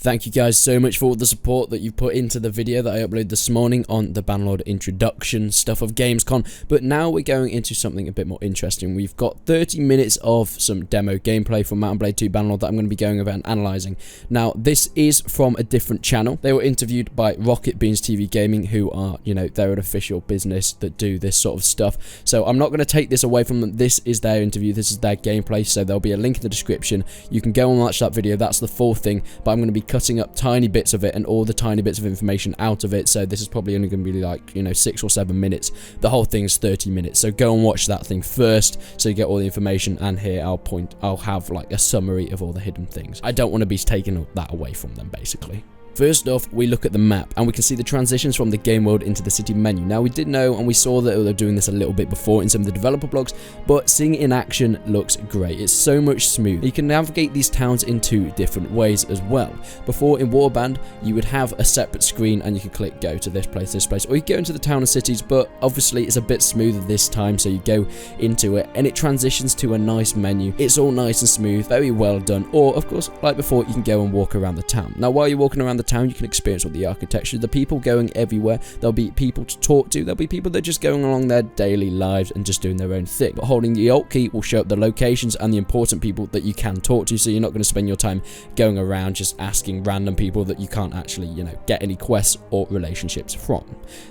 Thank you guys so much for all the support that you've put into the video that I uploaded this morning on the Bannerlord introduction stuff of Gamescom, but now we're going into something a bit more interesting. We've got 30 minutes of some demo gameplay from Mount & Blade 2 Bannerlord that I'm going to be going over and analysing. Now, this is from a different channel. They were interviewed by Rocket Beans TV Gaming, who are, you know, they're an official business that do this sort of stuff. So I'm not going to take this away from them. This is their interview, this is their gameplay, so there'll be a link in the description. You can go and watch that video, that's the full thing, but I'm going to be cutting up tiny bits of it and all the tiny bits of information out of it, so this is probably only going to be like, you know, 6 or 7 minutes. The whole thing's 30 minutes, so go and watch that thing first so you get all the information, and here I'll have like a summary of all the hidden things. I don't want to be taking that away from them, basically. First off, we look at the map, and we can see the transitions from the game world into the city menu. Now, we did know, and we saw that they were doing this a little bit before in some of the developer blogs, but seeing it in action looks great. It's so much smoother. You can navigate these towns in 2 different ways as well. Before, in Warband, you would have a separate screen, and you could click go to this place, or you go into the town and cities, but obviously it's a bit smoother this time, so you go into it, and it transitions to a nice menu. It's all nice and smooth, very well done, or, of course, like before, you can go and walk around the town. Now, while you're walking around the town, you can experience all the architecture, the people going everywhere. There'll be people to talk to, there'll be people that are just going along their daily lives and just doing their own thing. But holding the Alt key will show up the locations and the important people that you can talk to, so you're not going to spend your time going around just asking random people that you can't actually, you know, get any quests or relationships from.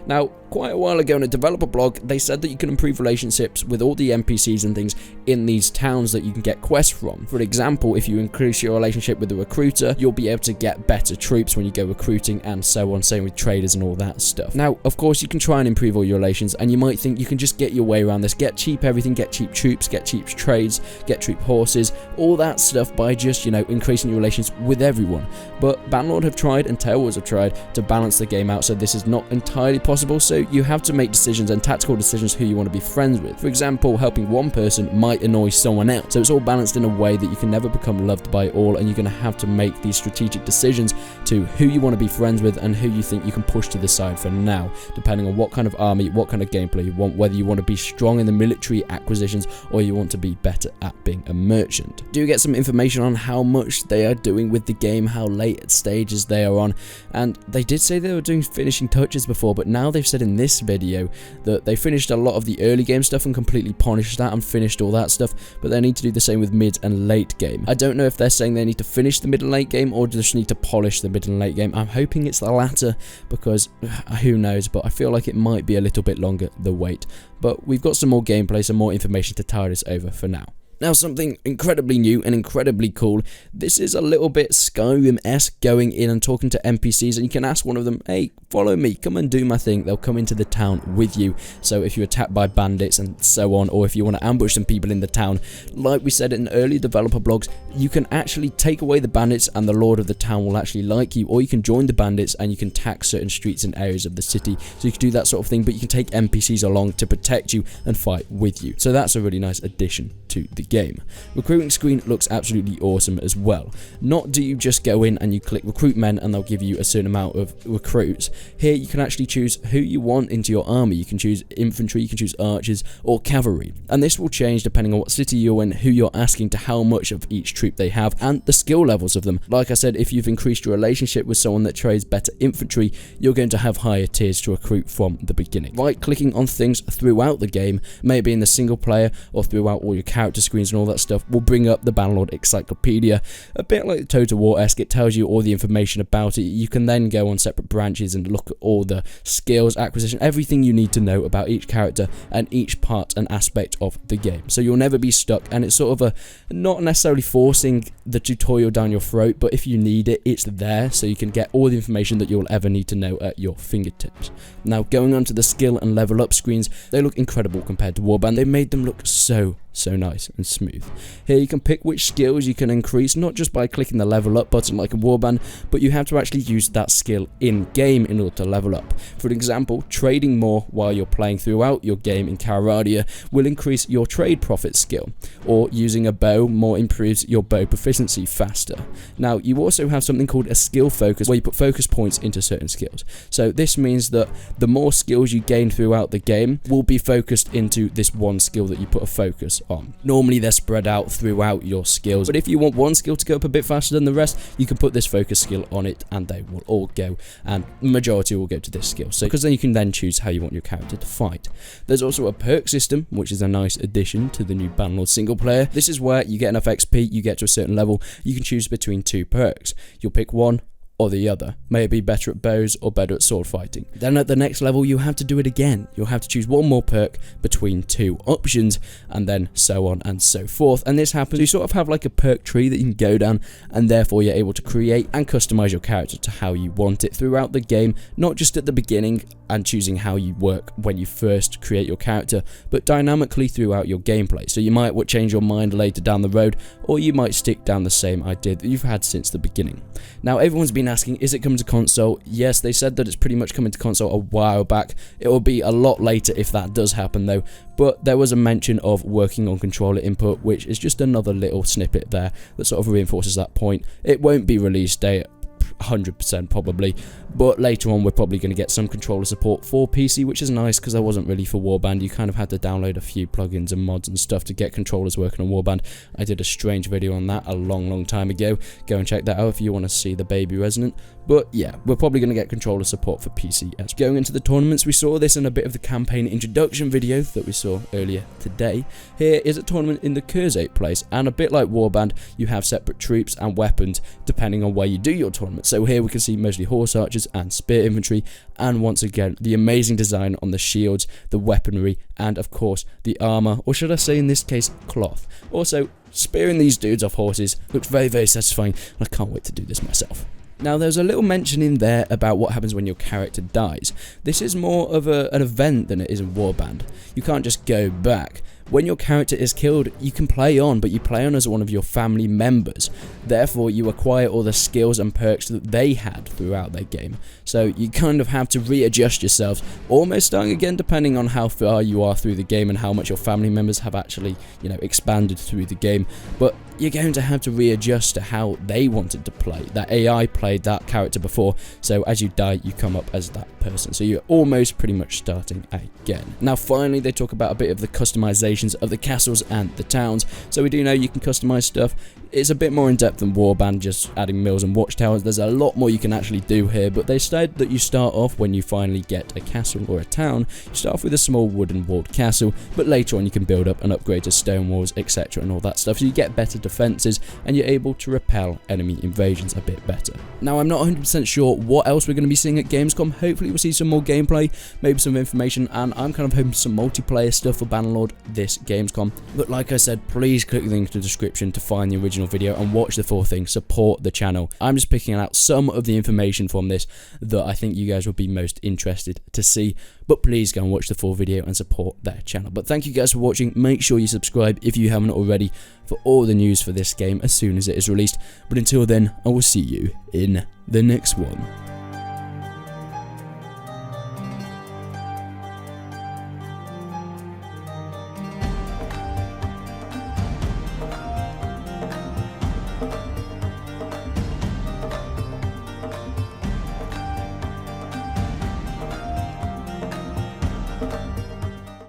Now, quite a while ago in a developer blog, they said that you can improve relationships with all the NPCs and things in these towns that you can get quests from. For example, if you increase your relationship with the recruiter, you'll be able to get better troops when you go recruiting, and so on, same with traders and all that stuff. Now, of course, you can try and improve all your relations, and you might think you can just get your way around this, get cheap everything, get cheap troops, get cheap trades, get cheap horses, all that stuff by just, you know, increasing your relations with everyone. But Bannerlord have tried, and Tailwars have tried to balance the game out, so this is not entirely possible, so you have to make decisions and tactical decisions who you want to be friends with. For example, helping one person might annoy someone else, so it's all balanced in a way that you can never become loved by all, and you're going to have to make these strategic decisions to who you want to be friends with and who you think you can push to the side for now, depending on what kind of army, what kind of gameplay you want, whether you want to be strong in the military acquisitions or you want to be better at being a merchant. Do get some information on how much they are doing with the game, how late stages they are on, and they did say they were doing finishing touches before, but now they've said in this video that they finished a lot of the early game stuff and completely polished that and finished all that stuff, but they need to do the same with mid and late game. I don't know if they're saying they need to finish the mid and late game or just need to polish the mid and late game. I'm hoping it's the latter, because who knows, but I feel like it might be a little bit longer the wait. But we've got some more gameplay, some more information to tide us over for now. Now, something incredibly new and incredibly cool. This is a little bit Skyrim-esque, going in and talking to NPCs, and you can ask one of them, hey, follow me, come and do my thing. They'll come into the town with you. So if you're attacked by bandits and so on, or if you want to ambush some people in the town, like we said in early developer blogs, you can actually take away the bandits and the lord of the town will actually like you, or you can join the bandits and you can tax certain streets and areas of the city. So you can do that sort of thing, but you can take NPCs along to protect you and fight with you. So that's a really nice addition to the game. Recruiting screen looks absolutely awesome as well. Not do you just go in and you click recruitment and they'll give you a certain amount of recruits. Here you can actually choose who you want into your army. You can choose infantry, you can choose archers or cavalry, and this will change depending on what city you're in, who you're asking to how much of each troop they have, and the skill levels of them. Like I said, if you've increased your relationship with someone that trades better infantry, you're going to have higher tiers to recruit from the beginning. Right clicking on things throughout the game, maybe in the single player or throughout all your character screens and all that stuff, will bring up the Bannerlord Encyclopedia, a bit like Total War-esque. It tells you all the information about it. You can then go on separate branches and look at all the skills, acquisition, everything you need to know about each character and each part and aspect of the game. So you'll never be stuck, and it's sort of not necessarily forcing the tutorial down your throat, but if you need it, it's there, so you can get all the information that you'll ever need to know at your fingertips. Now, going on to the skill and level up screens, they look incredible compared to Warband. They made them look so nice and smooth. Here you can pick which skills you can increase, not just by clicking the level up button like in Warband, but you have to actually use that skill in game in order to level up. For example, trading more while you're playing throughout your game in Caradia will increase your trade profit skill, or using a bow more improves your bow proficiency faster. Now, you also have something called a skill focus, where you put focus points into certain skills. So this means that the more skills you gain throughout the game will be focused into this one skill that you put a focus. perks on. Normally they're spread out throughout your skills, but if you want one skill to go up a bit faster than the rest, you can put this focus skill on it and they will all go, and the majority will go to this skill. So because then you can then choose how you want your character to fight. There's also a perk system, which is a nice addition to the new Bannerlord single player. This is where you get enough XP, you get to a certain level, you can choose between 2 perks. You'll pick one or the other. May it be better at bows or better at sword fighting. Then at the next level you have to do it again. You'll have to choose one more perk between 2 options, and then so on and so forth. And this happens, you sort of have like a perk tree that you can go down, and therefore you're able to create and customize your character to how you want it throughout the game, not just at the beginning and choosing how you work when you first create your character, but dynamically throughout your gameplay. So you might change your mind later down the road, or you might stick down the same idea that you've had since the beginning. Now everyone's been asking, is it coming to console? Yes, they said that it's pretty much coming to console a while back. It will be a lot later if that does happen though, but there was a mention of working on controller input, which is just another little snippet there that sort of reinforces that point. It won't be release date 100% probably, but later on we're probably going to get some controller support for PC, which is nice because there wasn't really for Warband. You kind of had to download a few plugins and mods and stuff to get controllers working on Warband. I did a strange video on that a long time ago. Go and check that out if you want to see the baby Resonant. But yeah, we're probably going to get controller support for PC. As going into the tournaments, we saw this in a bit of the campaign introduction video that we saw earlier today. Here is a tournament in the Kurzite place, and a bit like Warband, you have separate troops and weapons depending on where you do your tournament. So here we can see mostly horse archers and spear infantry, and once again the amazing design on the shields, the weaponry, and of course the armor, or should I say in this case cloth. Also, spearing these dudes off horses looks very satisfying, and I can't wait to do this myself. Now there's a little mention in there about what happens when your character dies. This is more of an event than it is in Warband. You can't just go back. When your character is killed, you can play on, but you play on as one of your family members. Therefore, you acquire all the skills and perks that they had throughout their game. So you kind of have to readjust yourselves, almost starting again depending on how far you are through the game and how much your family members have actually, expanded through the game. But you're going to have to readjust to how they wanted to play. That AI played that character before, so as you die, you come up as that person. So you're almost pretty much starting again. Now finally, they talk about a bit of the customization of the castles and the towns. So we do know you can customize stuff. It's a bit more in depth than Warband, just adding mills and watchtowers. There's a lot more you can actually do here, but they said that you start off when you finally get a castle or a town. You start off with a small wooden walled castle, but later on you can build up and upgrade to stone walls, etc. and all that stuff. So you get better defenses and you're able to repel enemy invasions a bit better. Now I'm not 100% sure what else we're going to be seeing at Gamescom. Hopefully we'll see some more gameplay, maybe some information, and I'm kind of hoping some multiplayer stuff for Bannerlord this Gamescom. But like I said, please click the link in the description to find the original video and watch the full thing. Support the channel. I'm just picking out some of the information from this that I think you guys will be most interested to see, but please go and watch the full video and support their channel. But thank you guys for watching. Make sure you subscribe if you haven't already for all the news for this game as soon as it is released. But until then, I will see you in the next one.